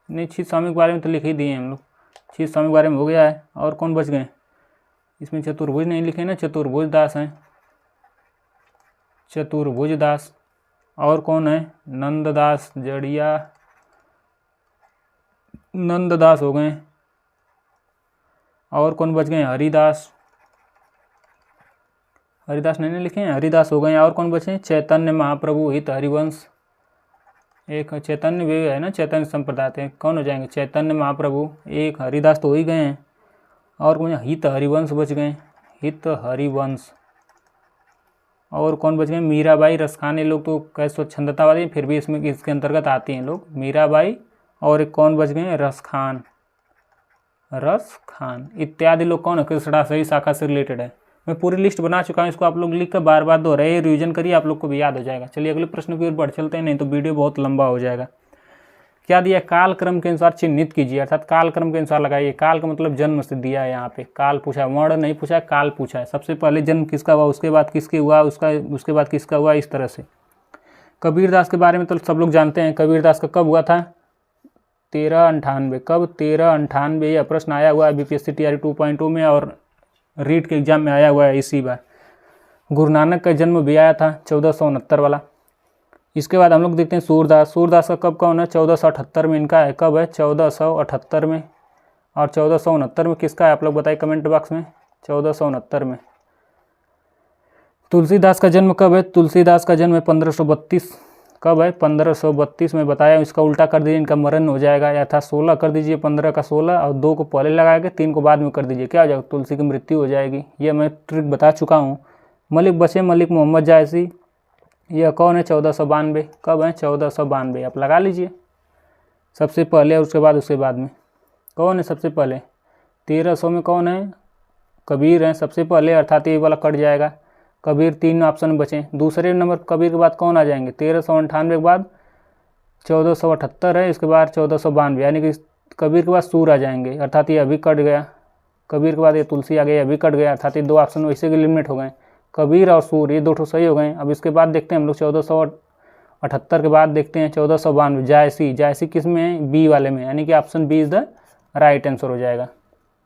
नहीं छीत स्वामी के बारे में तो लिख ही दिए हम लोग, छीत स्वामी के बारे में हो गया है। और कौन बच गए, इसमें चतुर्भुज नहीं लिखे ना, चतुर्भुज दास हैं, चतुर्भुज दास, और कौन है, नंददास जड़िया, नंददास हो गए, और कौन बच गए, हरिदास नहीं लिखे हैं, हरिदास हो गए। और कौन बचे, चैतन्य महाप्रभु हित हरिवंश, एक चैतन्य भी है ना, चैतन्य संप्रदाय थे, कौन हो जाएंगे, चैतन्य महाप्रभु, एक हरिदास तो हो ही गए हैं। और कौन, हित हरिवंश बच गए, हित हरिवंश। और कौन बच गए, मीराबाई रसखान, ये लोग तो कैसे स्वच्छंदतावादी, फिर भी इसमें इसके अंतर्गत आती हैं लोग, मीराबाई। और एक कौन बच गए, रसखान इत्यादि लोग कौन है, कृष्णाश्रयी शाखा से रिलेटेड है। मैं पूरी लिस्ट बना चुका हूँ, इसको आप लोग लिख कर बार बार दोहराइए, रिवीजन करिए, आप लोग को भी याद हो जाएगा। चलिए अगले प्रश्न की ओर बढ़ चलते हैं, नहीं तो वीडियो बहुत लंबा हो जाएगा। क्या दिया, काल क्रम के अनुसार चिन्हित कीजिए, अर्थात काल क्रम के अनुसार लगाइए। काल का मतलब जन्म से दिया है, यहाँ पे काल पूछा है, वर्ण नहीं पूछा है, काल पूछा है। सबसे पहले जन्म किसका हुआ, उसके बाद किसके हुआ, उसके बाद किसका हुआ, इस तरह से। कबीरदास के बारे में तो सब लोग जानते हैं, कबीरदास का कब हुआ था, 1398। कब, 1398। यह प्रश्न आया हुआ है बीपीएससी टीआरई 2.2 में, और रीट के एग्जाम में आया हुआ है इसी बार। गुरु नानक का जन्म भी आया था 1469 वाला। इसके बाद हम लोग देखते हैं सूरदास का कब का होना है, 1478 में इनका है। कब है, 1478 में। और 1469 में किसका है, आप लोग बताइए कमेंट बॉक्स में, 1469 में। तुलसीदास का जन्म कब है, तुलसीदास का जन्म है 1532। कब है, 1532 में बताया। इसका उल्टा कर दीजिए, इनका मरण हो जाएगा, या था 16 कर दीजिए, 15 का 16, और 2 को पहले लगा के 3 को बाद में कर दीजिए, क्या हो जाएगा, तुलसी की मृत्यु हो जाएगी। यह मैं ट्रिक बता चुका हूँ। मलिक बचे, मलिक मोहम्मद जायसी, यह कौन है, 1492। कब है, 1492, आप लगा लीजिए। सबसे पहले और उसके बाद में कौन है, सबसे पहले 1300 में कौन है, कबीर हैं सबसे पहले, अर्थात ये वाला कट जाएगा। कबीर 3 ऑप्शन बचे। दूसरे नंबर कबीर के बाद कौन आ जाएंगे, 1398 के बाद 1478 है, इसके बाद 1492, यानी कि कबीर के बाद सूर आ जाएंगे, अर्थात ये अभी कट गया। कबीर के बाद ये तुलसी आ गई, अभी कट गया, अर्थात ये 2 ऑप्शन वैसे एलिमिनेट हो गए, कबीर और सूर, ये 2 सही हो गए। अब इसके बाद देखते हैं हम लोग 1478 के बाद देखते हैं 1492, जायसी किस में है, बी वाले में, यानी कि option B is the right answer हो जाएगा।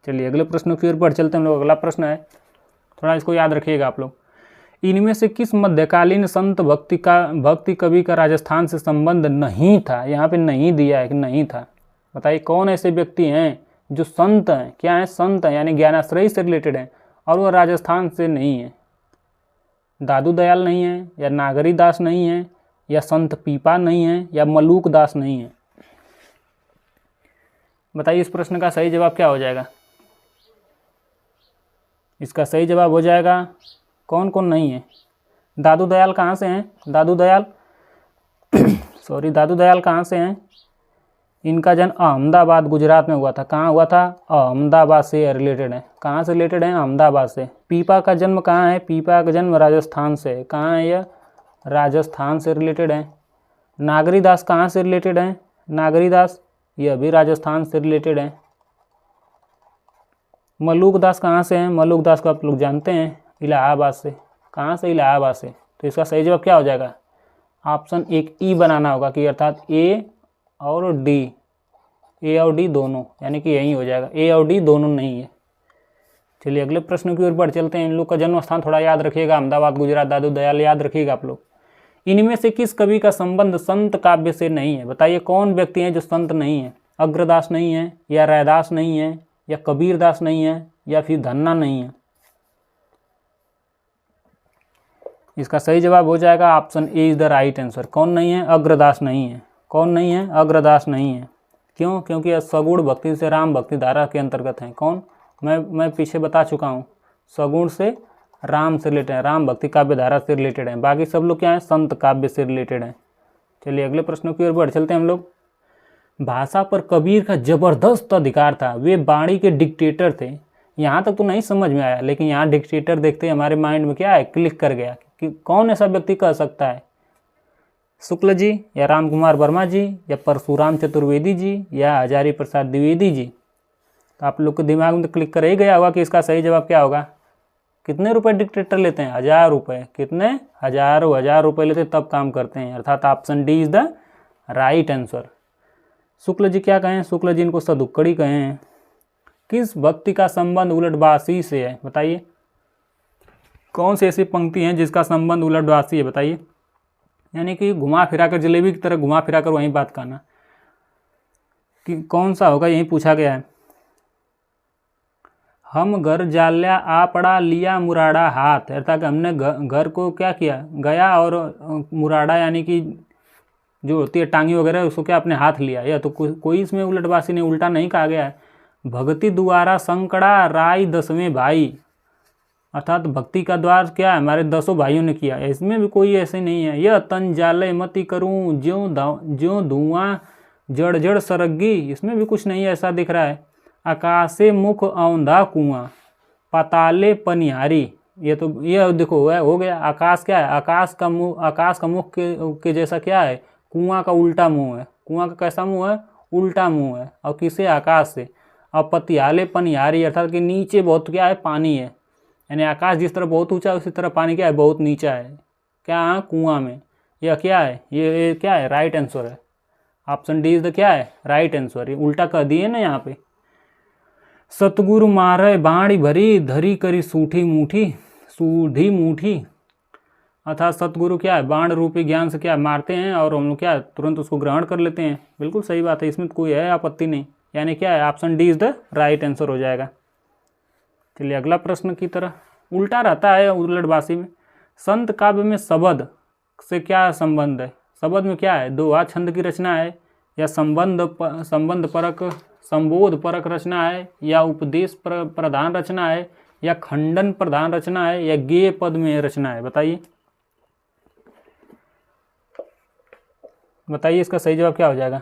चलिए अगले प्रश्न की ओर बढ़ चलते हैं हम लोग। अगला प्रश्न है, थोड़ा इसको याद रखिएगा आप लोग। इनमें से किस मध्यकालीन संत भक्ति कवि का राजस्थान से संबंध नहीं था, यहाँ पे नहीं दिया है कि नहीं था। बताइए कौन ऐसे व्यक्ति हैं जो संत हैं, क्या है, संत हैं, यानी ज्ञानाश्रयी से रिलेटेड हैं, और वह राजस्थान से नहीं है। दादू दयाल नहीं है, या नागरी दास नहीं है, या संत पीपा नहीं है, या मलूक दास नहीं है। बताइए इस प्रश्न का सही जवाब क्या हो जाएगा। इसका सही जवाब हो जाएगा, कौन कौन नहीं है। दादू दयाल कहाँ से हैं, दादू दयाल दादू दयाल कहाँ से हैं। इनका जन्म अहमदाबाद गुजरात में हुआ था। कहाँ हुआ था, अहमदाबाद से रिलेटेड है। कहाँ से रिलेटेड है, अहमदाबाद से। पीपा का जन्म कहाँ है, पीपा का जन्म राजस्थान से है। कहाँ है यह, राजस्थान से रिलेटेड है। नागरी दास कहाँ से रिलेटेड है, नागरी दास यह भी राजस्थान से रिलेटेड है। मलूक दास कहाँ से हैं, मलूक दास को आप लोग जानते हैं, इलाहाबाद से। कहाँ से, इलाहाबाद से। तो इसका सही जवाब क्या हो जाएगा, ऑप्शन 1 ई बनाना होगा, कि अर्थात ए और डी दोनों, यानी कि यही हो जाएगा, ए और डी दोनों नहीं है। चलिए अगले प्रश्न की ओर बढ़ चलते हैं। इन लोग का जन्म स्थान थोड़ा याद रखिएगा, अहमदाबाद गुजरात, दादू दयाल याद रखिएगा आप लोग। इनमें से किस कवि का संबंध संत काव्य से नहीं है। बताइए कौन व्यक्ति हैं जो संत नहीं है। अग्रदास नहीं है, या रैदास नहीं है, या कबीरदास नहीं है, या फिर धन्ना नहीं है। इसका सही जवाब हो जाएगा option A is the right answer. कौन नहीं है, अग्रदास नहीं है। कौन नहीं है? अग्रदास नहीं है। क्यों? क्योंकि यह सगुण भक्ति से राम भक्ति धारा के अंतर्गत हैं। कौन? मैं पीछे बता चुका हूँ, सगुण से राम से रिलेटेड है, राम भक्ति काव्य धारा से रिलेटेड है। बाकी सब लोग क्या हैं? संत काव्य से रिलेटेड हैं। चलिए अगले प्रश्नों की ओर बढ़ चलते हैं हम लोग। भाषा पर कबीर का जबरदस्त अधिकार था, वे वाणी के डिक्टेटर थे। यहाँ तक तो नहीं समझ में आया, लेकिन यहाँ डिक्टेटर देखते ही हमारे माइंड में क्या है? क्लिक कर गया कि कौन ऐसा व्यक्ति कह सकता है? शुक्ल जी, या राम कुमार वर्मा जी, या परशुराम चतुर्वेदी जी, या हजारी प्रसाद द्विवेदी जी। तो आप लोग के दिमाग में तो क्लिक कर ही गया होगा कि इसका सही जवाब क्या होगा। कितने रुपए डिक्टेटर लेते हैं? 1000 रुपये। कितने? हजार रुपये लेते तब काम करते हैं, अर्थात option D is the right answer. Shukla ji क्या कहें? शुक्ल जी इनको सदुक्कड़ी कहें। किस भक्ति का संबंध उलटबासी से है? बताइए कौन सी ऐसी पंक्ति हैं जिसका संबंध उलटबासी है? बताइए। यानी कि घुमा फिरा कर, जलेबी की तरह घुमा फिरा कर वहीं बात करना कि कौन सा होगा, यही पूछा गया है। हम घर जाल्या आ पड़ा लिया मुराड़ा हाथ, अर्थात हमने घर को क्या किया? गया, और मुराड़ा यानी कि जो होती है टांगी वगैरह, उसको क्या अपने हाथ लिया। या तो कोई इसमें उलटबासी नहीं, उल्टा नहीं कहा गया है। भक्ति द्वारा संकड़ा राय 10वें भाई, अर्थात भक्ति का द्वार क्या है? हमारे 10 भाइयों ने किया। इसमें भी कोई ऐसे नहीं है। यह तन जाले मति करूं ज्यों धुआं जड़ जड़ सरग्गी, इसमें भी कुछ नहीं ऐसा दिख रहा है। आकाशे मुख औंधा कुआं पाताले पनिहारी, ये देखो हो गया। आकाश क्या है? आकाश का मुख के जैसा क्या है? कुआं का उल्टा मुंह है। कुआं का कैसा मुंह है? उल्टा मुंह है। और किसे? आकाश से। और पतियाले पनिहारी, अर्थात कि नीचे बहुत क्या है? पानी है। यानी आकाश जिस तरह बहुत ऊंचा है, उसी तरह पानी क्या है? बहुत नीचा है। क्या? कुआं में। यह क्या है? ये क्या है? राइट आंसर है। ऑप्शन डी इज द क्या है? Right answer. ये उल्टा कर दिए ना यहाँ पे। सतगुरु मारे बाणी भरी धरी करी सूढ़ी मूठी, अर्थात सतगुरु क्या है? बाण रूपी ज्ञान से क्या मारते हैं और हम लोग क्या तुरंत उसको ग्रहण कर लेते हैं। बिल्कुल सही बात है, इसमें तो कोई है आपत्ति नहीं। यानी क्या है? Option D is the right answer हो जाएगा। चलिए अगला प्रश्न की तरह। उल्टा रहता है उलटबासी में। संत काव्य में शब्द से क्या संबंध है? शब्द में क्या है? दोहा छंद की रचना है, या संबंध परक संबोध परक रचना है, या उपदेश प्रधान रचना है, या खंडन प्रधान रचना है, या गेय पद में रचना है? बताइए इसका सही जवाब क्या हो जाएगा?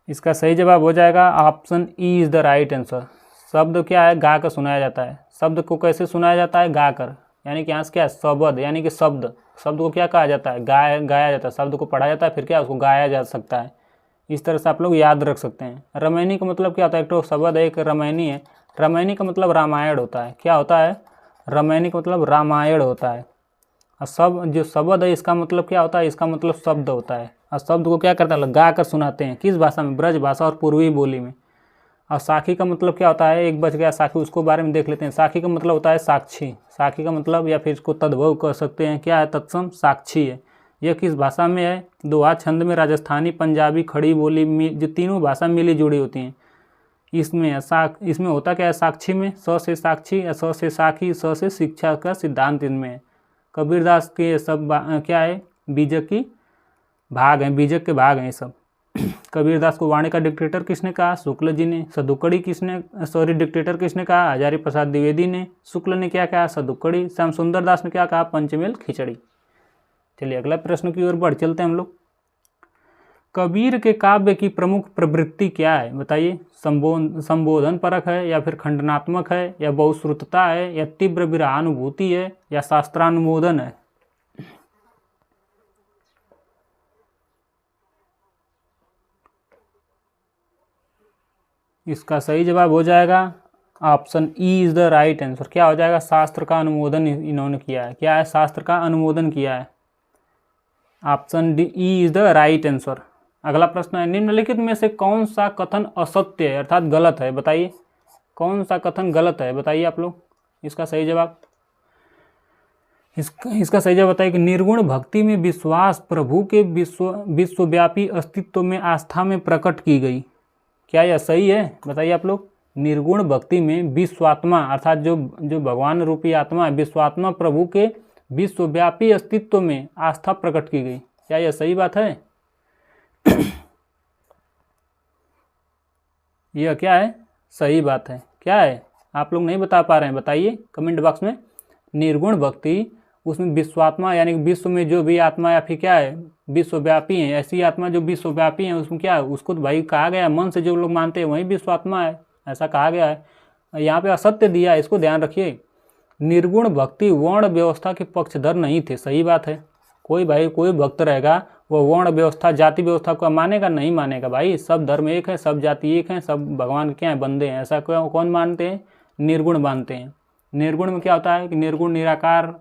इसका सही जवाब हो जाएगा option E is the right answer. शब्द क्या है? गा कर सुनाया जाता है। शब्द को कैसे सुनाया जाता है? गा कर। यानी कि यहाँ से क्या है? शब्द यानी कि शब्द को क्या कहा जाता है? गाया जाता है। शब्द को पढ़ा जाता है, फिर क्या उसको गाया जा सकता है। इस तरह से आप लोग याद रख सकते हैं। रामायणी का मतलब क्या होता है? एक तो शब्द है, एक रामायणी है। रामायणी का मतलब रामायण होता है। क्या होता है? रामायणी का मतलब रामायण होता है। और जो शब्द है इसका मतलब क्या होता है? इसका मतलब शब्द होता है। और शब्द को क्या करता है? गा कर सुनाते हैं। किस भाषा में? ब्रज भाषा और पूर्वी बोली में। और साखी का मतलब क्या होता है? एक बच गया साखी, उसको बारे में देख लेते हैं। साखी का मतलब होता है साक्षी। साखी का मतलब, या फिर इसको तद्भव कह सकते हैं, क्या है? तत्सम साक्षी है। यह किस भाषा में है? दोहा छंद में राजस्थानी, पंजाबी, खड़ी बोली में, जो तीनों भाषा मिली जुड़ी होती हैं। इसमें होता क्या है? साक्षी में स से साक्षी, स से साखी, स से शिक्षा का सिद्धांत इनमें है। कबीरदास के सब क्या है? बीजक के भाग हैं ये सब। कबीरदास को वाणी का डिक्टेटर किसने कहा? शुक्ल जी ने। सदुक्कड़ी डिक्टेटर किसने कहा? हजारी प्रसाद द्विवेदी ने। शुक्ल ने क्या कहा? सदुक्कड़ी। श्याम सुंदर दास ने क्या कहा? पंचमेल खिचड़ी। चलिए अगला प्रश्न की ओर बढ़ चलते हैं हम लोग। कबीर के काव्य की प्रमुख प्रवृत्ति क्या है? बताइए। संबोधन परक है, या फिर खंडनात्मक है, या बहुश्रुतता है, या तीव्र विरहानुभूति है, या शास्त्रानुमोदन है? इसका सही जवाब हो जाएगा option E is the right answer. क्या हो जाएगा? शास्त्र का अनुमोदन इन्होंने किया है। क्या है? शास्त्र का अनुमोदन किया है। Option D E is the right answer. अगला प्रश्न है, निम्नलिखित में से कौन सा कथन असत्य है अर्थात गलत है? बताइए कौन सा कथन गलत है? बताइए आप लोग इसका सही जवाब। इसका सही जवाब बताइए कि निर्गुण भक्ति में विश्वास प्रभु के विश्वव्यापी अस्तित्व में आस्था में प्रकट की गई। क्या यह सही है? बताइए आप लोग। निर्गुण भक्ति में विश्वात्मा अर्थात जो भगवान रूपी आत्मा है, विश्वात्मा प्रभु के विश्वव्यापी अस्तित्व में आस्था प्रकट की गई। क्या यह सही बात है? यह क्या है? सही बात है। क्या है? आप लोग नहीं बता पा रहे हैं, बताइए कमेंट बॉक्स में। निर्गुण भक्ति, उसमें विश्वात्मा यानी कि विश्व में जो भी आत्मा या फिर क्या है विश्वव्यापी है, ऐसी आत्मा जो विश्वव्यापी है, उसमें क्या है, उसको तो भाई कहा गया है मन से जो लोग मानते हैं वही विश्वात्मा है, ऐसा कहा गया है। यहाँ पे असत्य दिया है, इसको ध्यान रखिए। निर्गुण भक्ति वर्ण व्यवस्था के पक्षधर नहीं थे, सही बात है। कोई भाई कोई भक्त रहेगा वो वर्ण व्यवस्था जाति व्यवस्था को मानेगा? नहीं मानेगा भाई। सब धर्म एक है, सब जाति एक है, सब भगवान क्या है बंदे हैं, ऐसा कौन मानते हैं? निर्गुण मानते हैं। निर्गुण में क्या होता है कि निर्गुण निराकार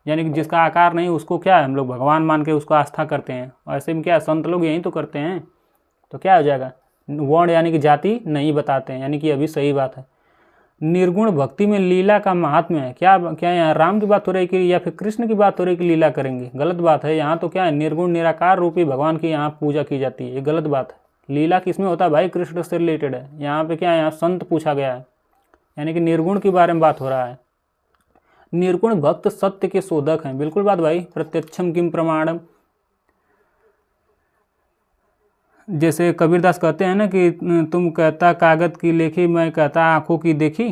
यानी कि जिसका आकार नहीं उसको क्या है हम लोग भगवान मान के उसको आस्था करते हैं। ऐसे में क्या है संत लोग यही तो करते हैं। तो क्या हो जाएगा? वर्ण यानी कि जाति नहीं बताते हैं, यानी कि अभी सही बात है। निर्गुण भक्ति में लीला का महात्म्य है। क्या क्या यहाँ राम की बात हो रही है कि या फिर कृष्ण की बात हो रही है कि लीला करेंगे? गलत बात है। यहाँ तो क्या है निर्गुण निराकार रूपी भगवान की यहाँ पूजा की जाती है, ये गलत बात है। लीला किसमें होता है भाई? कृष्ण से रिलेटेड है। यहाँ पे क्या है, यहाँ संत पूछा गया है, यानी कि निर्गुण के बारे में बात हो रहा है। निर्गुण भक्त सत्य के शोधक हैं, बिल्कुल बात भाई। प्रत्यक्षम किम प्रमाणम, जैसे कबीरदास कहते हैं ना कि तुम कहता कागज की लेखी, मैं कहता आंखों की देखी।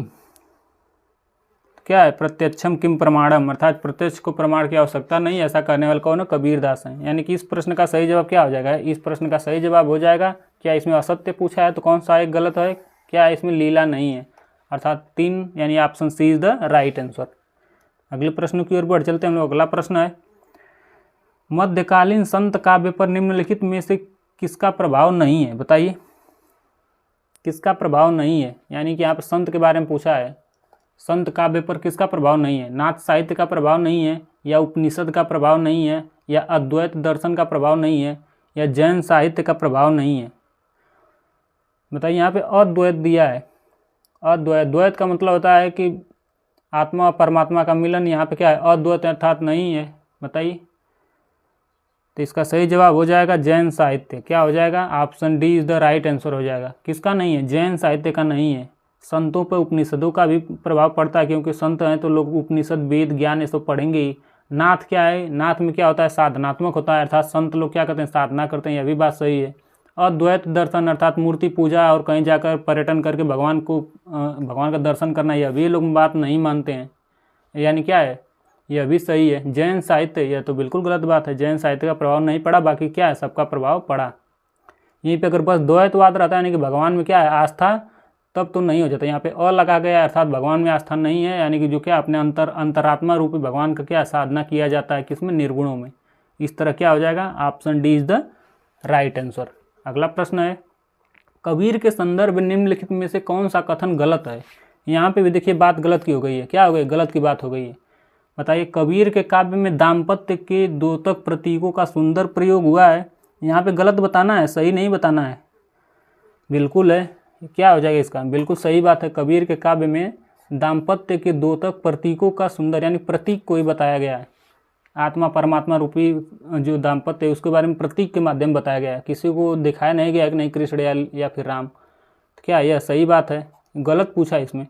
क्या है? प्रत्यक्षम किम प्रमाणम, अर्थात प्रत्यक्ष को प्रमाण की आवश्यकता नहीं, ऐसा करने वाले कौन है? कबीरदास हैं। यानी कि इस प्रश्न का सही जवाब क्या हो जाएगा? इस प्रश्न का सही जवाब हो जाएगा क्या इसमें असत्य पूछा है तो कौन सा एक गलत है? क्या इसमें लीला नहीं है, अर्थात 3 यानी option C is the right answer. अगले प्रश्न की ओर बढ़ चलते हैं हम लोग। अगला प्रश्न है, मध्यकालीन संत काव्य पर निम्नलिखित में से किसका प्रभाव नहीं है? बताइए किसका प्रभाव नहीं है। यानी कि यहाँ पर संत के बारे में पूछा है, संत काव्य पर किसका प्रभाव नहीं है? नाथ साहित्य का प्रभाव नहीं है, या उपनिषद का प्रभाव नहीं है, या अद्वैत दर्शन का प्रभाव नहीं है, या जैन साहित्य का प्रभाव नहीं है? बताइए। यहाँ पे अद्वैत दिया है। अद्वैत, द्वैत का मतलब होता है कि आत्मा और परमात्मा का मिलन। यहाँ पे क्या है? अद्वैत अर्थात नहीं है। बताइए। तो इसका सही जवाब हो जाएगा जैन साहित्य। क्या हो जाएगा? Option D is the right answer हो जाएगा। किसका नहीं है? जैन साहित्य का नहीं है। संतों पर उपनिषदों का भी प्रभाव पड़ता है, क्योंकि संत हैं तो लोग उपनिषद वेद ज्ञान ये सब पढ़ेंगे ही। नाथ क्या है? नाथ में क्या होता है? साधनात्मक होता है, अर्थात संत लोग क्या करते हैं? साधना करते हैं। यह भी बात सही है। अद्वैत दर्शन अर्थात मूर्ति पूजा और कहीं जाकर पर्यटन करके भगवान का दर्शन करना, यह भी लोग बात नहीं मानते हैं। यानी क्या है? यह भी सही है। जैन साहित्य, यह तो बिल्कुल गलत बात है। जैन साहित्य का प्रभाव नहीं पड़ा, बाकी क्या है सबका प्रभाव पड़ा। यहीं पे अगर बस द्वैतवाद रहता है यानी कि भगवान में क्या है आस्था, तब तो नहीं हो जाता। यहाँ पे अ लगा गया अर्थात भगवान में आस्था नहीं है, यानी कि जो क्या अपने अंतरात्मा रूपी भगवान का क्या साधना किया जाता है, किसमें? निर्गुणों में। इस तरह क्या हो जाएगा? Option D is the right answer. अगला प्रश्न है, कबीर के संदर्भ निम्नलिखित में से कौन सा कथन गलत है? यहाँ पे भी देखिए बात गलत की हो गई है। क्या हो गई? गलत की बात हो गई है। बताइए। कबीर के काव्य में दाम्पत्य के द्योतक प्रतीकों का सुंदर प्रयोग हुआ है। यहाँ पे गलत बताना है, सही नहीं बताना है। बिल्कुल है। क्या हो जाएगा इसका? बिल्कुल सही बात है। कबीर के काव्य में दाम्पत्य के द्योतक प्रतीकों का सुंदर यानी प्रतीक को ही बताया गया है। आत्मा परमात्मा रूपी जो दाम्पत्य है उसके बारे में प्रतीक के माध्यम बताया गया है, किसी को दिखाया नहीं गया कि नहीं कृष्ण या फिर राम। तो क्या यह सही बात है? गलत पूछा इसमें।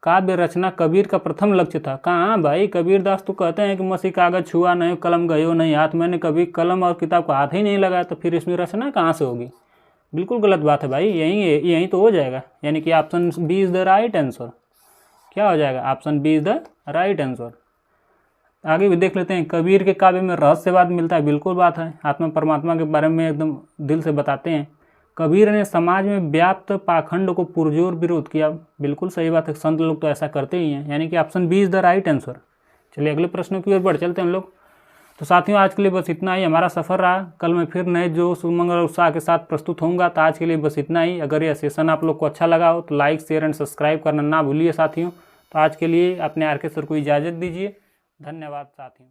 काव्य रचना कबीर का प्रथम लक्ष्य था। कहाँ भाई? कबीरदास तो कहते हैं कि मसी कागज छुआ नहीं, कलम गयो नहीं हाथ। मैंने कभी कलम और किताब को हाथ ही नहीं लगाया, तो फिर इसमें रचना कहाँ से होगी? बिल्कुल गलत बात है भाई। यही तो हो जाएगा, यानी कि option B is the right answer. क्या हो जाएगा? Option B is the right answer. आगे भी देख लेते हैं। कबीर के काव्य में रहस्यवाद मिलता है। बिल्कुल बात है। आत्मा परमात्मा के बारे में एकदम दिल से बताते हैं। कबीर ने समाज में व्याप्त पाखंड को पुरजोर विरोध किया। बिल्कुल सही बात है। संत लोग तो ऐसा करते ही हैं, यानी कि option B is the right answer. चलिए अगले प्रश्नों की ओर बढ़ चलते हैं हम लोग। तो साथियों आज के लिए बस इतना ही हमारा सफ़र रहा। कल मैं फिर नए जोश उमंग और उत्साह के साथ प्रस्तुत होऊंगा। तो आज के लिए बस इतना ही। अगर यह सेशन आप लोग को अच्छा लगा हो तो लाइक शेयर एंड सब्सक्राइब करना ना भूलिए साथियों। तो आज के लिए अपने आर के सर को इजाज़त दीजिए। धन्यवाद साथियों।